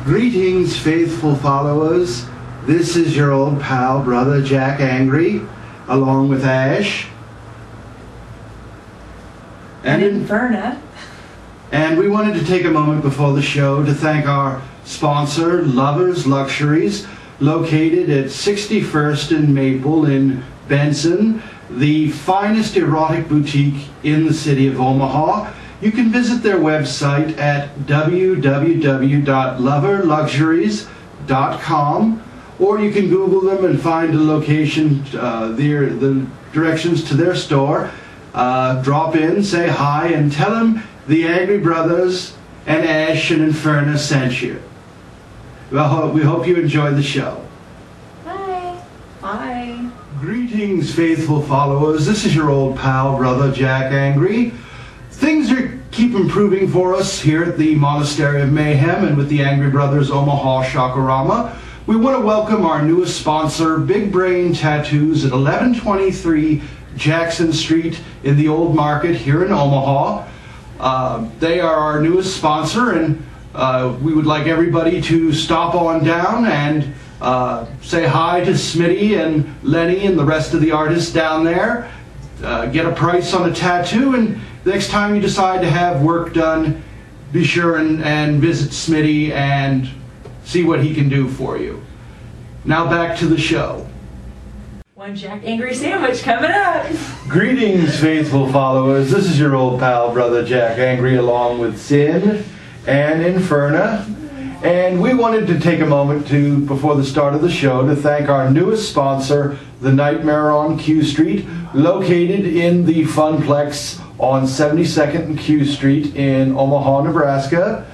Greetings, faithful followers. This is your old pal, Brother Jack Angry, along with Ash. And Inferna. And we wanted to take a moment before the show to thank our sponsor, Lovers Luxuries, located at 61st and Maple in Benson, the finest erotic boutique in the city of Omaha. You can visit their website at www.loverluxuries.com, or you can Google them and find a location, the directions to their store. Drop in, say hi, and tell them the Angry Brothers and Ash and Inferna sent you. Well, we hope you enjoy the show. Bye. Bye. Greetings, faithful followers. This is your old pal, Brother Jack Angry. Things keep improving for us here at the Monastery of Mayhem and with the Angry Brothers Omaha Rama. We want to welcome our newest sponsor, Big Brain Tattoos at 1123 Jackson Street in the Old Market here in Omaha. They are our newest sponsor, and we would like everybody to stop on down and say hi to Smitty and Lenny and the rest of the artists down there. Get a price on a tattoo, and next time you decide to have work done, be sure and visit Smitty and see what he can do for you. Now back to the show. One Jack Angry sandwich coming up. Greetings, faithful followers. This is your old pal, Brother Jack Angry, along with Sin and Inferna. And we wanted to take a moment before the start of the show, to thank our newest sponsor, the Nightmare on Q Street, located in the Funplex on 72nd and Q Street in Omaha, Nebraska.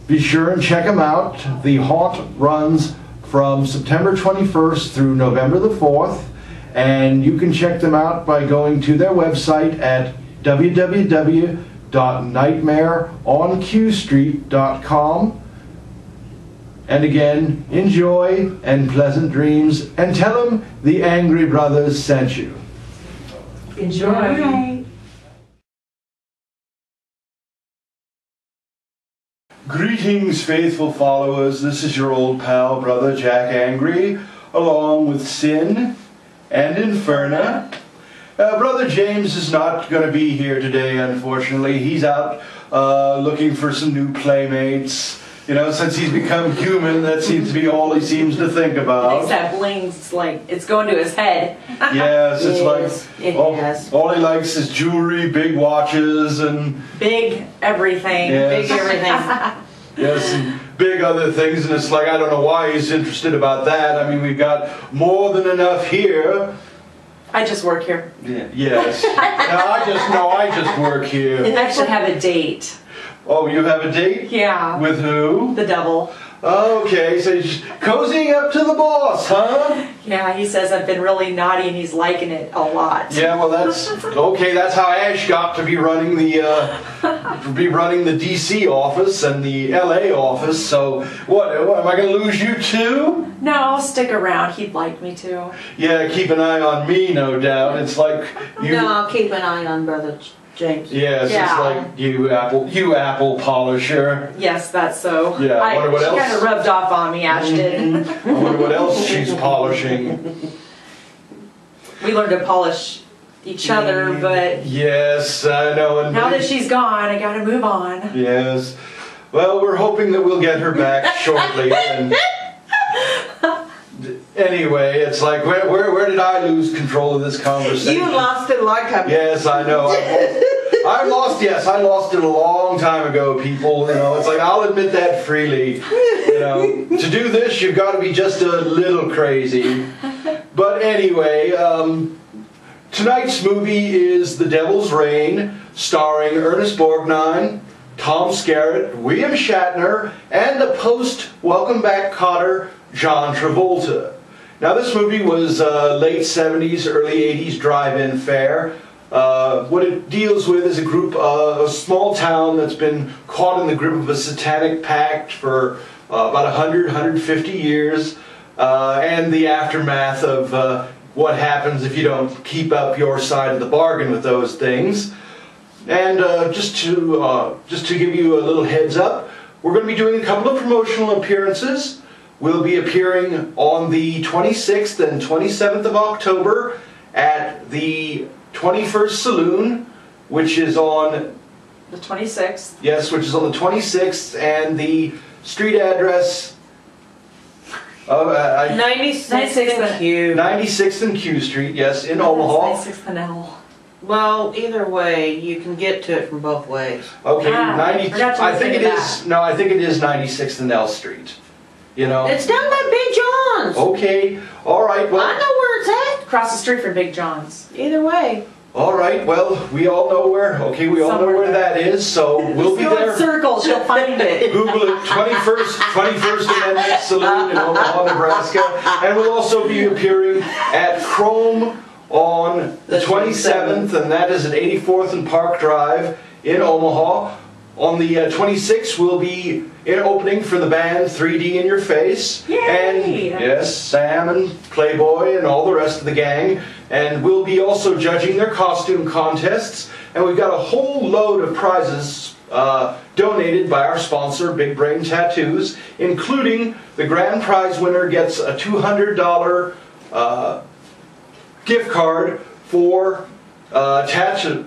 Be sure and check them out. The haunt runs from September 21st through November the 4th. And you can check them out by going to their website at www.nightmareonqstreet.com. And again, enjoy and pleasant dreams, and tell them the Angry Brothers sent you. Enjoy. Greetings, faithful followers. This is your old pal, Brother Jack Angry, along with Sin and Inferna. Brother James is not going to be here today, unfortunately. He's out looking for some new playmates. You know, since he's become human, that seems to be all he seems to think about. Except blings, like, it's going to his head. Yes, it's all he likes is jewelry, big watches, and... Big everything. Yes. Big everything. Yes, and big other things, and it's like, I don't know why he's interested about that. I mean, we've got more than enough here. I just work here. Yeah, yes. I just work here. I actually have a date. Oh, you have a date? Yeah. With who? The devil. Okay, so you're just cozying up to the boss, huh? Yeah, he says I've been really naughty and he's liking it a lot. Yeah, well that's okay. That's how Ash got to be running the DC office and the LA office. So what am I going to lose you too? No, I'll stick around. He'd like me to. Yeah, keep an eye on me, no doubt. It's like you. No, keep an eye on Brother James. Yes, yeah. It's like you apple polisher. Yes, that's so. Yeah, I wonder what else. She kind of rubbed off on me, Ash did. I wonder what else she's polishing. We learned to polish each other, but... Yes, I know. And now that she's gone, I gotta move on. Yes. Well, we're hoping that we'll get her back shortly. And anyway, it's like, where did I lose control of this conversation? You lost it like a... Yes, I know. I lost it a long time ago, people. You know, it's like, I'll admit that freely. You know, to do this, you've got to be just a little crazy. But anyway, tonight's movie is The Devil's Reign, starring Ernest Borgnine, Tom Skerritt, William Shatner, and the post-Welcome Back Kotter, John Travolta. Now, this movie was late 70s, early 80s drive-in fare. What it deals with is a small town that's been caught in the grip of a satanic pact for about 150 years, and the aftermath of what happens if you don't keep up your side of the bargain with those things. And just to give you a little heads up, we're going to be doing a couple of promotional appearances. We'll be appearing on the 26th and 27th of October at the 21st Saloon, which is on The 26th. Yes, which is on the 26th, and the street address of 96th and Q. 96th and Q Street, yes, in Omaha. 96th and L. Well, either way, you can get to it from both ways. Okay, Ah, 90. forgot to I think it look at is. No, I think it is 96th and L Street. You know. It's down by Big John's. Okay. All right. I Well. know where it's at. Across the street from Big John's. Either way. All right. Well, we all know where. Okay, we all know Somewhere where there. that is. So we'll be Go there. in circles, you'll find it. Google it, 21st Amendment Saloon in Omaha, Nebraska. And we'll also be appearing at Chrome on the 27th, and that is at 84th and Park Drive in Omaha. On the 26th, we'll be opening for the band 3D in Your Face. Yay! And yes, Sam and Playboy and all the rest of the gang. And we'll be also judging their costume contests. And we've got a whole load of prizes donated by our sponsor, Big Brain Tattoos, including the grand prize winner gets a $200 gift card for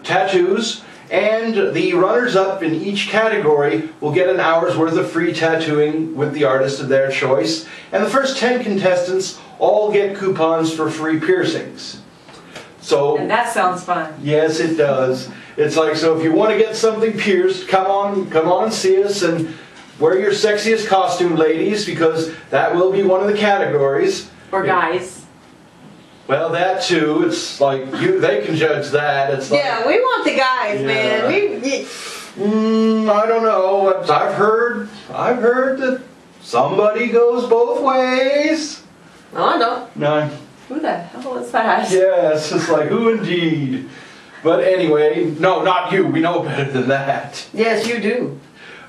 tattoos, and the runners-up in each category will get an hour's worth of free tattooing with the artist of their choice, and the first 10 contestants all get coupons for free piercings. So, And that sounds fun. yes, it does. It's like, so if you want to get something pierced, come on and see us, and wear your sexiest costume, ladies, because that will be one of the categories. Or guys. Well, that too. It's like they can judge that. It's like, Yeah, we want the guys, Yeah. man. I don't know. I've heard that somebody goes both ways. I know. No. Who the hell is that? Yes, it's like who indeed. But anyway, no, not you. We know better than that. Yes, you do.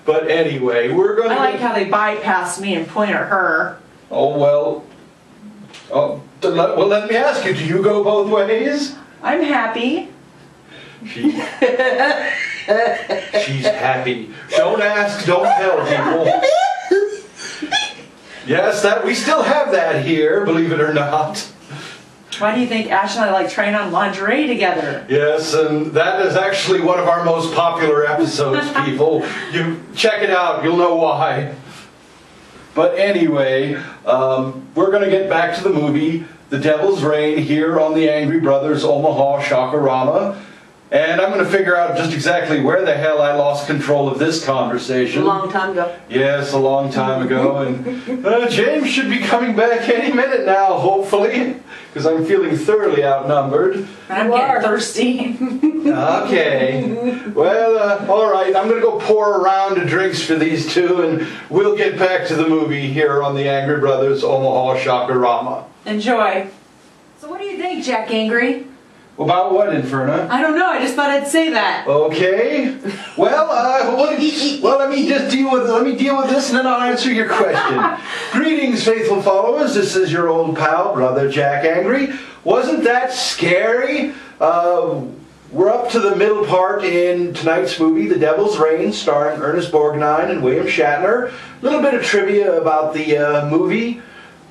But anyway, we're going to. I like how they bypassed me and point at her. Oh well. Oh, well, let me ask you. Do you go both ways? I'm happy. She's happy. Don't ask, don't tell, people. Yes, that we still have that here, believe it or not. Why do you think Ash and I like trying on lingerie together? Yes, and that is actually one of our most popular episodes, people. You check it out, you'll know why. But anyway, we're going to get back to the movie, The Devil's Reign, here on the Angry Brothers Omaha Rama. And I'm going to figure out just exactly where the hell I lost control of this conversation. A long time ago. Yes, a long time ago. And James should be coming back any minute now, hopefully, because I'm feeling thoroughly outnumbered. I'm getting thirsty. Okay. Well, all right. I'm going to go pour a round of drinks for these two, and we'll get back to the movie here on the Angry Brothers Omaha Rama. Enjoy. So what do you think, Jack Angry? About what, Inferna? I don't know, I just thought I'd say that. Okay. Well, let me just deal with this, and then I'll answer your question. Greetings, faithful followers. This is your old pal, Brother Jack Angry. Wasn't that scary? We're up to the middle part in tonight's movie, The Devil's Reign, starring Ernest Borgnine and William Shatner. A little bit of trivia about the movie.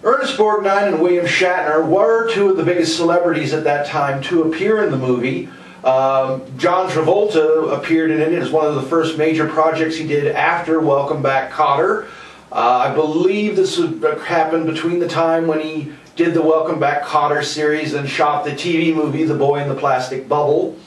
Ernest Borgnine and William Shatner were two of the biggest celebrities at that time to appear in the movie. John Travolta appeared in it as one of the first major projects he did after Welcome Back, Kotter. I believe this happened between the time when he did the Welcome Back, Kotter series and shot the TV movie The Boy in the Plastic Bubble.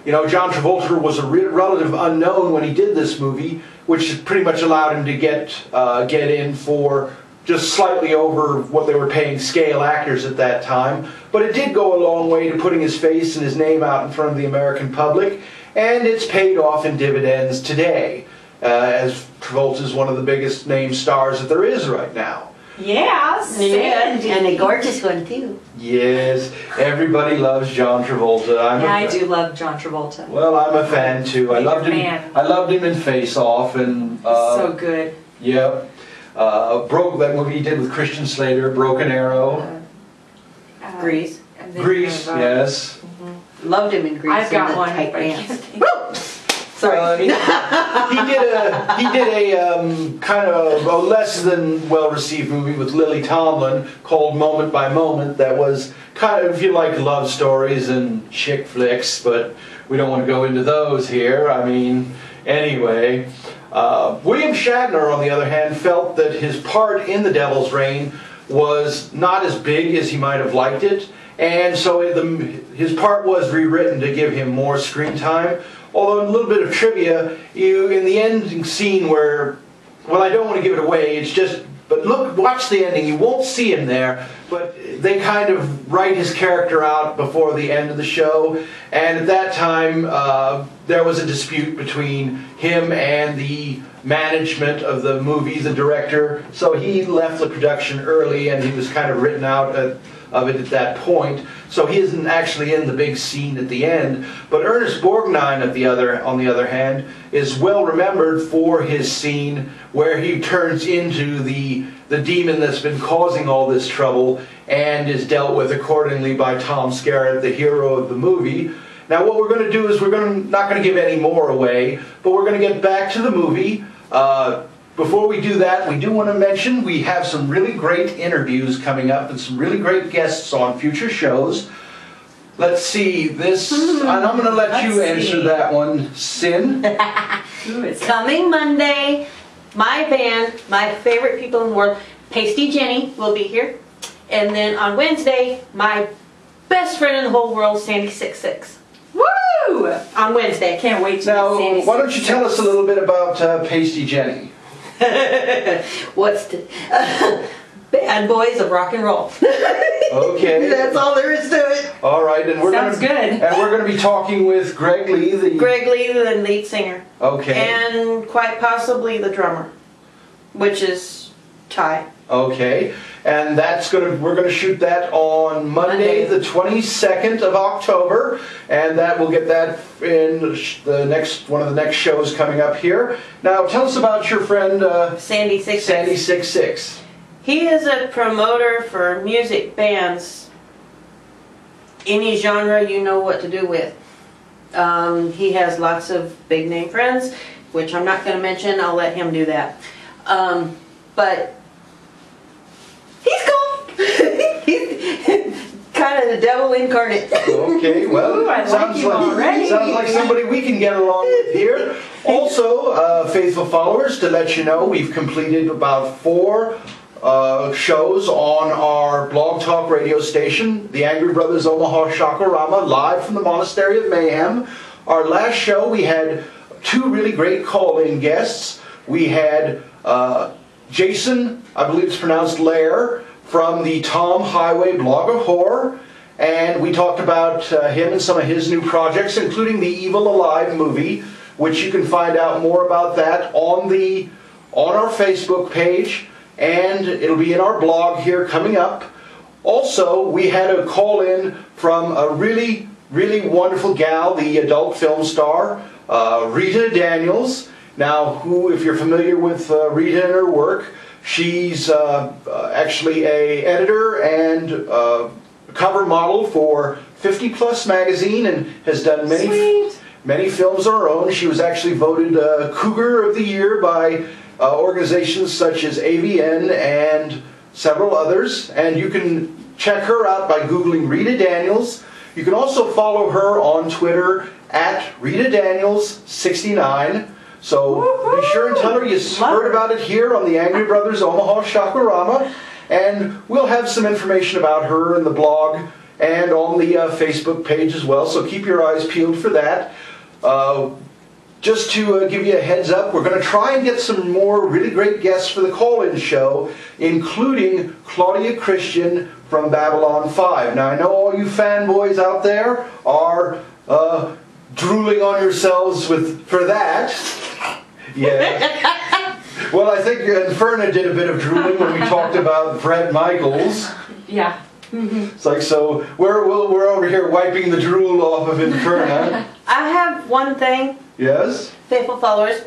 You know, John Travolta was a relative unknown when he did this movie, which pretty much allowed him to get in for just slightly over what they were paying scale actors at that time. But it did go a long way to putting his face and his name out in front of the American public, and it's paid off in dividends today, as Travolta's one of the biggest name stars that there is right now. Yes. Yeah, and a gorgeous one too. Yes, everybody loves John Travolta. Yeah, I do love John Travolta. Well, I'm a fan too. I loved him. Fan. I loved him in Face Off, and So good. Yep. Broke that movie he did with Christian Slater, Broken Arrow. Grease. and then Grease, you have, yes. Loved him in Grease. I've got in the one. tight but I pants. can't think. Sorry. I mean, he did a kind of a less than well-received movie with Lily Tomlin called Moment by Moment that was kind of, if you like love stories and chick flicks, but we don't want to go into those here. I mean, anyway. William Shatner, on the other hand, felt that his part in The Devil's Reign was not as big as he might have liked it, and so his part was rewritten to give him more screen time. Although, a little bit of trivia, in the ending scene where, well, I don't want to give it away, it's just, but look, watch the ending, you won't see him there, but they kind of write his character out before the end of the show, and at that time, there was a dispute between him and the management of the movie, the director, so he left the production early, and he was kind of written out of it at that point, so he isn't actually in the big scene at the end. But Ernest Borgnine, on the other hand, is well remembered for his scene where he turns into the demon that's been causing all this trouble and is dealt with accordingly by Tom Skerritt, the hero of the movie. Now what we're going to do is not going to give any more away, but we're going to get back to the movie. Before we do that, we do want to mention we have some really great interviews coming up and some really great guests on future shows. Let's see, this, and I'm going to let you answer that one, Sin. Coming Monday, my band, my favorite people in the world, Pasty Jenny, will be here. And then on Wednesday, my best friend in the whole world, Sandy 66. Woo! On Wednesday. Can't wait to Now, meet Sandy. why don't you tell us a little bit about Pasty Jenny? What's the bad boys of rock and roll? Okay. That's all there is to it. All right, and we're Sounds good. And we're going to be talking with Greg Lee, the lead singer. Okay. And quite possibly the drummer, which is Ty. Okay, and we're going to shoot that on Monday, the 22nd of October, and we'll get that in one of the next shows coming up here. Now, tell us about your friend Sandy 66. Sandy 66. He is a promoter for music bands. Any genre you know what to do with. He has lots of big name friends, which I'm not going to mention. I'll let him do that. But he's cool. He's kind of the devil incarnate. Okay, well, Ooh, I sounds like sounds like somebody we can get along with here. Also, faithful followers, to let you know, we've completed about 4 shows on our blog talk radio station, the Angry Brothers Omaha Rama, live from the Monastery of Mayhem. Our last show, we had 2 really great call-in guests. We had Jason, I believe it's pronounced Lair, from the Tom Highway Blog of Horror, and we talked about him and some of his new projects, including the Evil Alive movie, which you can find out more about that on our Facebook page, and it'll be in our blog here coming up. Also, we had a call-in from a really, really wonderful gal, the adult film star, Rita Daniels. Now, if you're familiar with Rita and her work, she's actually an editor and cover model for 50 Plus magazine and has done many films of her own. She was actually voted Cougar of the Year by organizations such as AVN and several others. And you can check her out by Googling Rita Daniels. You can also follow her on Twitter at Rita Daniels 69. So be sure and tell her you heard about it here on the Angry Brothers Omaha Shakarama, and we'll have some information about her in the blog and on the Facebook page as well, so keep your eyes peeled for that. Just to give you a heads up, we're going to try and get some more really great guests for the call-in show, including Claudia Christian from Babylon 5. Now, I know all you fanboys out there are drooling on yourselves for that. Yeah. Well, I think Inferna did a bit of drooling when we talked about Bret Michaels. Yeah. Mm-hmm. It's like, so we're over here wiping the drool off of Inferna. I have one thing. Yes? Faithful followers.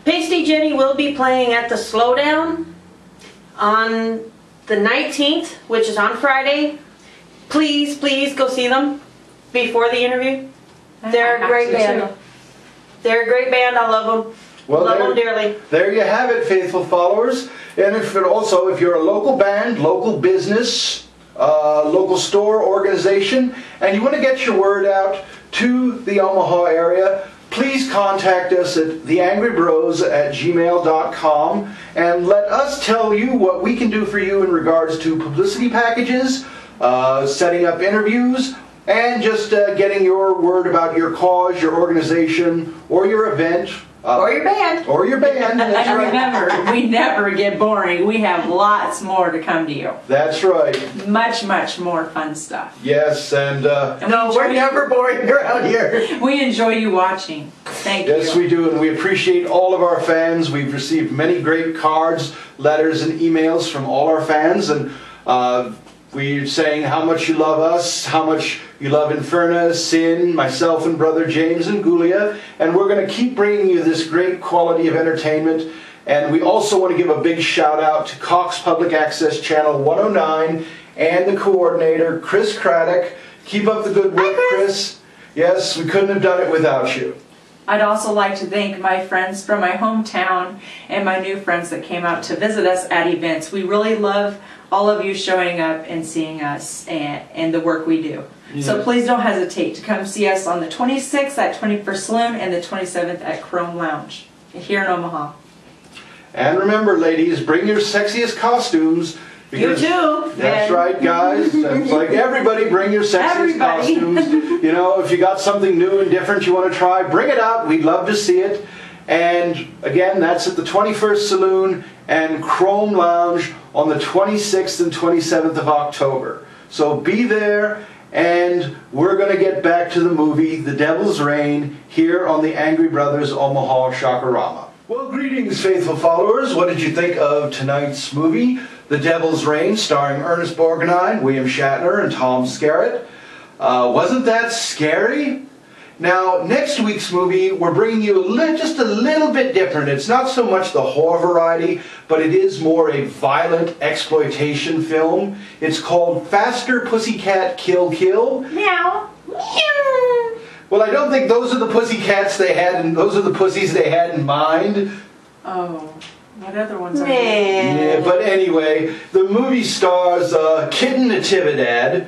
Pasty Jenny will be playing at the Slowdown on the 19th, which is on Friday. Please, please go see them before the interview. They're a great band. They're a great band. I love them. Well, love them dearly. There you have it, faithful followers. And if you're a local band, local business, local store, organization, and you want to get your word out to the Omaha area, please contact us at theangrybros@gmail.com and let us tell you what we can do for you in regards to publicity packages, setting up interviews, and just getting your word about your cause, your organization, or your event. Or your band. Or your band. That's And right. remember, we never get boring. We have lots more to come to you. That's right. Much, much more fun stuff. Yes, and No, we're never boring around here. We enjoy you watching. Thank you. yes, we do, and we appreciate all of our fans. We've received many great cards, letters, and emails from all our fans, and we're saying how much you love us, how much you love Inferna, Sin, myself, and Brother James and Gulia, and we're going to keep bringing you this great quality of entertainment. And we also want to give a big shout out to Cox Public Access Channel 109 and the coordinator, Chris Craddock. Keep up the good work, Hi, Chris. Yes, we couldn't have done it without you. I'd also like to thank my friends from my hometown and my new friends that came out to visit us at events. We really love all of you showing up and seeing us and the work we do. Yeah. So please don't hesitate to come see us on the 26th at 21st Saloon and the 27th at Chrome Lounge here in Omaha. And remember, ladies, bring your sexiest costumes. You too. That's And right, guys. It's like everybody bring your sexiest Everybody. costumes. You know, if you got something new and different you want to try, bring it out. We'd love to see it. And again, that's at the 21st Saloon and Chrome Lounge on the 26th and 27th of October. So be there, and we're going to get back to the movie The Devil's Reign here on the Angry Brothers Omaha Shakarama. Well, greetings, faithful followers. What did you think of tonight's movie, The Devil's Reign, starring Ernest Borgnine, William Shatner, and Tom Skerritt? Wasn't that scary? Now, next week's movie, we're bringing you just a little bit different. It's not so much the horror variety, but it is more a violent exploitation film. It's called Faster Pussycat Kill Kill. Meow. Well, I don't think those are the pussycats they had, and those are the pussies they had in mind. Oh, what other ones are Nah. there? Yeah, but anyway, the movie stars Kitten Natividad,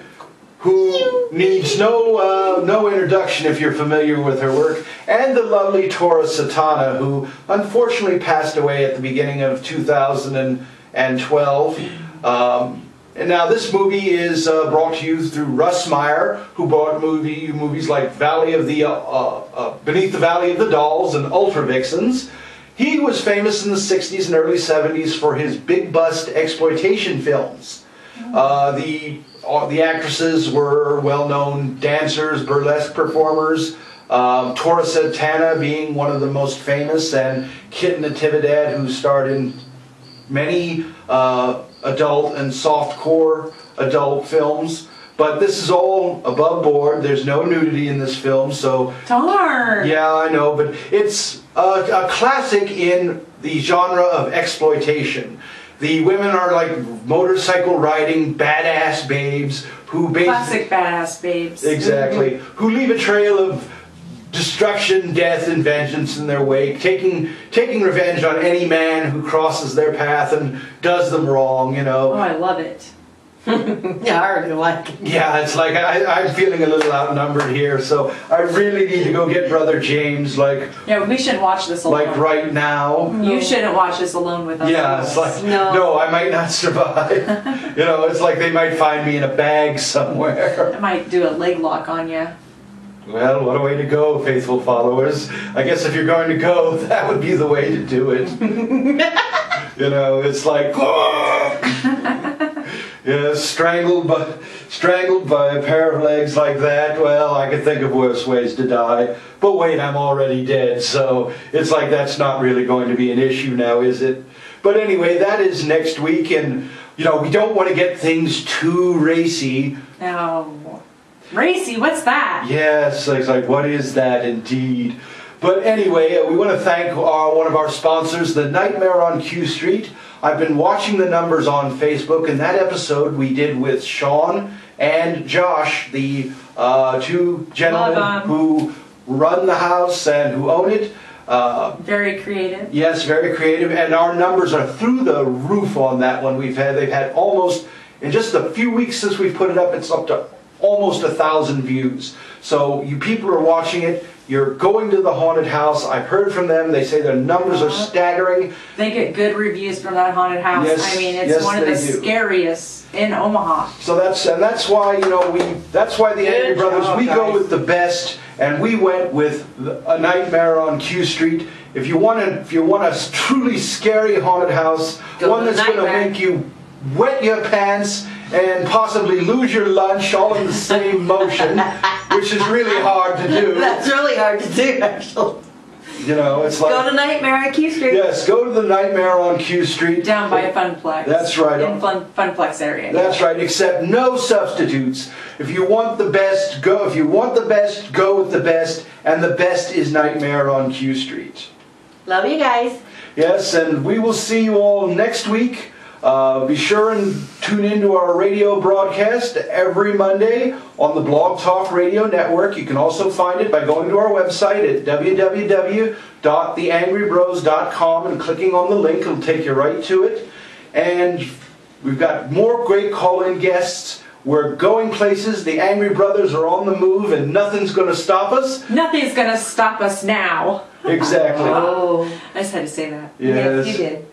who needs no introduction if you're familiar with her work, and the lovely Tora Satana, who unfortunately passed away at the beginning of 2012. And now this movie is brought to you through Russ Meyer, who brought movies like Beneath the Valley of the Dolls and Ultra Vixens. He was famous in the 60s and early 70s for his big bust exploitation films. The actresses were well-known dancers, burlesque performers, Tora Satana being one of the most famous, and Kitten Natividad, who starred in many adult and softcore adult films. But this is all above board. There's no nudity in this film, so... Darn! Yeah, I know, but it's a classic in the genre of exploitation. The women are like motorcycle riding badass babes who basically... Classic badass babes. Exactly. Who leave a trail of destruction, death, and vengeance in their wake, taking revenge on any man who crosses their path and does them wrong, you know. Oh, I love it. Yeah, I already like it. Yeah, it's like I'm feeling a little outnumbered here, so I really need to go get Brother James, like Yeah, we shouldn't watch this alone. like right now. You shouldn't watch this alone with us. Yeah, it's like, no, I might not survive. You know, it's like they might find me in a bag somewhere. I might do a leg lock on you. Well, what a way to go, faithful followers. I guess if you're going to go, that would be the way to do it. You know, it's like, yeah, strangled by a pair of legs like that. Well, I could think of worse ways to die. But wait, I'm already dead, so it's like that's not really going to be an issue now, is it? But anyway, that is next week, and you know, we don't want to get things too racy. Oh. Racy, what's that? Yes, it's like, what is that indeed? But anyway, we want to thank one of our sponsors, The Nightmare on Q Street. I've been watching the numbers on Facebook, and that episode we did with Sean and Josh, the two gentlemen who run the house and who own it. Very creative. Yes, very creative, and our numbers are through the roof on that one. They've had almost, in just a few weeks since we've put it up, it's up to almost 1,000 views. So you people are watching it. You're going to the haunted house. I've heard from them. They say their numbers are staggering. They get good reviews from that haunted house. Yes, I mean, it's yes, one of the they do. scariest in Omaha. So that's why that's why the Angry Good Brothers, job, we go guys. with the best, and we went with A Nightmare on Q Street. If you want a truly scary haunted house, Go one with that's going to Nightmare. make you wet your pants and possibly lose your lunch all in the same motion, which is really hard to do. That's really hard to do, actually. It's like, Go to Nightmare on Q Street. yes, go to the Nightmare on Q Street. Down by a Funplex. That's right. In Funplex area. That's right, except no substitutes. If you want the best, go. If you want the best, go with the best, and the best is Nightmare on Q Street. Love you guys. Yes, and we will see you all next week. Be sure and tune into our radio broadcast every Monday on the Blog Talk Radio Network. You can also find it by going to our website at www.theangrybros.com and clicking on the link. It'll take you right to it. And we've got more great call-in guests. We're going places. The Angry Brothers are on the move, and nothing's going to stop us. Nothing's going to stop us now. Exactly. Oh. I just had to say that. Yes. You did.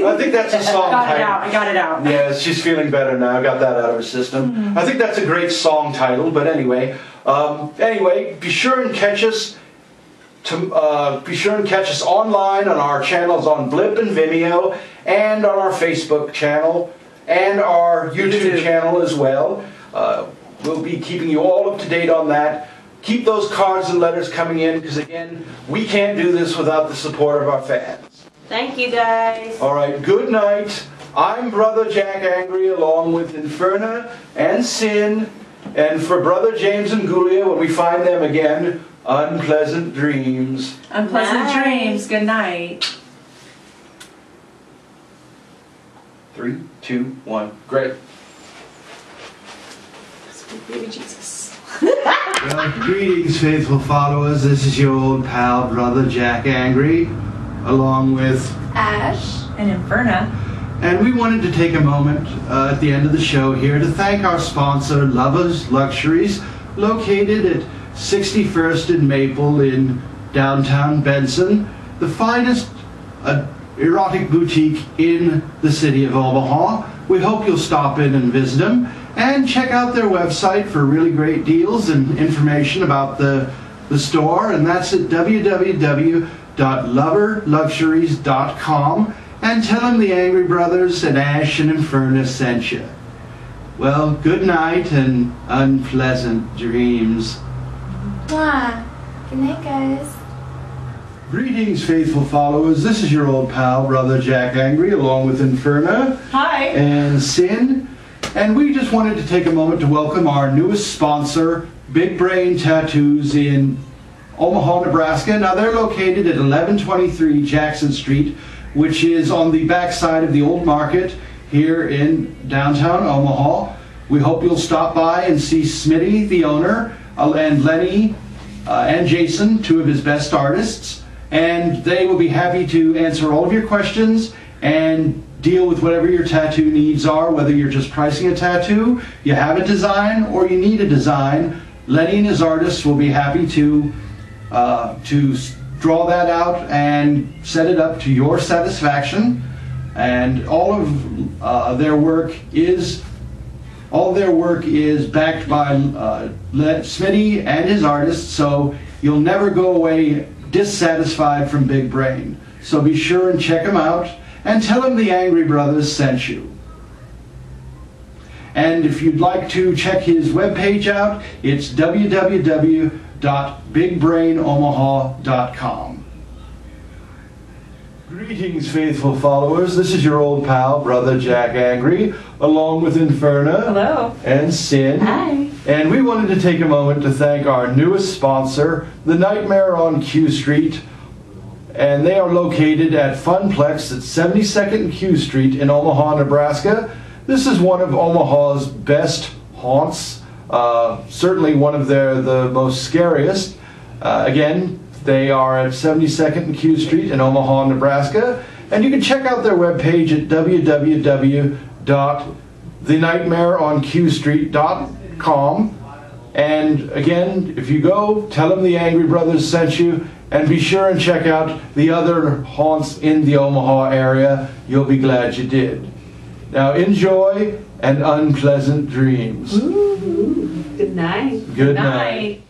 I think that's a song Got it title. out. I got it out. Yes, she's feeling better now. I got that out of her system. I think that's a great song title. But anyway, be sure and catch us. Be sure and catch us online on our channels on Blip and Vimeo, and on our Facebook channel, and our YouTube channel as well. We'll be keeping you all up to date on that. Keep those cards and letters coming in, because again, we can't do this without the support of our fans. Thank you, guys. All right, good night. I'm Brother Jack Angry, along with Inferna and Sin, and for Brother James and Gulia, when we find them again, unpleasant dreams. Unpleasant Night. dreams. Good night. 3, 2, 1, great. Sweet baby Jesus. Well, greetings, faithful followers. This is your old pal, Brother Jack Angry, along with Ash. And Inferna. And we wanted to take a moment at the end of the show here to thank our sponsor, Lovers Luxuries, located at 61st and Maple in downtown Benson, the finest erotic boutique in the city of Omaha. We hope you'll stop in and visit them and check out their website for really great deals and information about the store, and that's at www.loverluxuries.com. And tell them the Angry Brothers and Ash and Inferna sent you. Well, good night and unpleasant dreams. Mwah. Good night, guys. Greetings, faithful followers. This is your old pal, Brother Jack Angry, along with Inferna Hi. and Sin. And we just wanted to take a moment to welcome our newest sponsor, Big Brain Tattoos in Omaha, Nebraska. Now, they're located at 1123 Jackson Street, which is on the backside of the old market here in downtown Omaha. We hope you'll stop by and see Smitty, the owner, and Lenny and Jason, two of his best artists. And they will be happy to answer all of your questions and deal with whatever your tattoo needs are, whether you're just pricing a tattoo, you have a design, or you need a design. Lenny and his artists will be happy to draw that out and set it up to your satisfaction. And all of their work is backed by Smitty and his artists, so you'll never go away dissatisfied from Big Brain. So be sure and check them out and tell them the Angry Brothers sent you. And if you'd like to check his webpage out, it's www.bigbrainomaha.com. Greetings, faithful followers. This is your old pal, Brother Jack Angry, along with Inferna Hello. and Sin. Hi. And we wanted to take a moment to thank our newest sponsor, The Nightmare on Q Street. And they are located at Funplex at 72nd and Q Street in Omaha, Nebraska. This is one of Omaha's best haunts, certainly one of the most scariest. Again, they are at 72nd and Q Street in Omaha, Nebraska. And you can check out their webpage at www.thenightmareonqstreet.com. And again, if you go, tell them the Angry Brothers sent you, and be sure and check out the other haunts in the Omaha area. You'll be glad you did. Now enjoy and unpleasant dreams. Ooh, good night. Good night.